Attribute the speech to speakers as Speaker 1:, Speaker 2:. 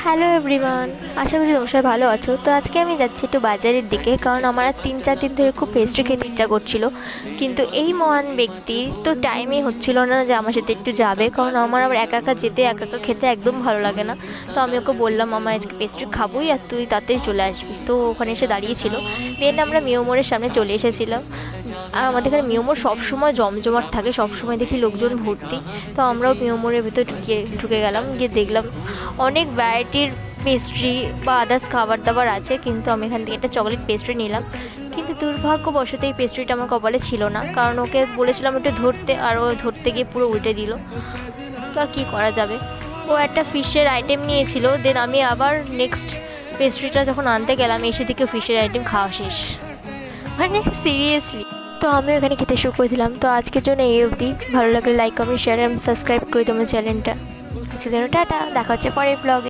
Speaker 1: Hello everyone, আশা করি তোমরা সবাই ভালো আছো। তো আজকে আমি যাচ্ছি একটু বাজারের দিকে, কারণ আমার আর 3-4 দিন ধরে খুব পেস্ট্রি খেতে ইচ্ছা করছিল। কিন্তু এই মহান ব্যক্তি তো টাইমই হচ্ছিল না যে আমার সাথে একটু যাবে, কারণ আমার আবার একা একা যেতে একা একা খেতে একদম ভালো লাগে না। তো আমি ওকে বললাম আমার আজকে পেস্ট্রি খাবোই আর তুই তাড়াতাড়ি চলে আসবি। তো ওখানে এসে দাঁড়িয়েছিল। দেন আমরা মিও মোড়ের সামনে চলে এসেছিলাম। আর আমাদের এখানে মিও মোড় সবসময় জমজমাট থাকে, সবসময় দেখি লোকজন ভর্তি। তো আমরাও মিও মোড়ের ভিতরে ঢুকে গেলাম, গিয়ে দেখলাম অনেক ভ্যারাইটির পেস্ট্রি বা আদার্স খাবার দাবার আছে, কিন্তু আমি এখান থেকে একটা চকলেট পেস্ট্রি নিলাম। কিন্তু দুর্ভাগ্যবশত এই পেস্ট্রিটা আমার কপালে ছিল না, কারণ ওকে বলেছিলাম একটু ধরতে, আর ও ধরতে গিয়ে পুরো উল্টে দিল। তো আর কী করা যাবে। ও একটা ফিশের আইটেম নিয়েছিল, দেন আমি আবার নেক্সট পেস্ট্রিটা যখন আনতে গেলাম এসে দিকে ফিশের আইটেম খাওয়া শেষ, মানে সিরিয়াসলি। তো আমিও এখানে খেতে শুরু করে দিলাম। তো আজকের জন্য এই অবধি। ভালো লাগলে লাইক কমেন্ট শেয়ার এবং সাবস্ক্রাইব করে তোমার চ্যানেলটা। আজকের জন্য টাটা, দেখা হচ্ছে পরের ব্লগে।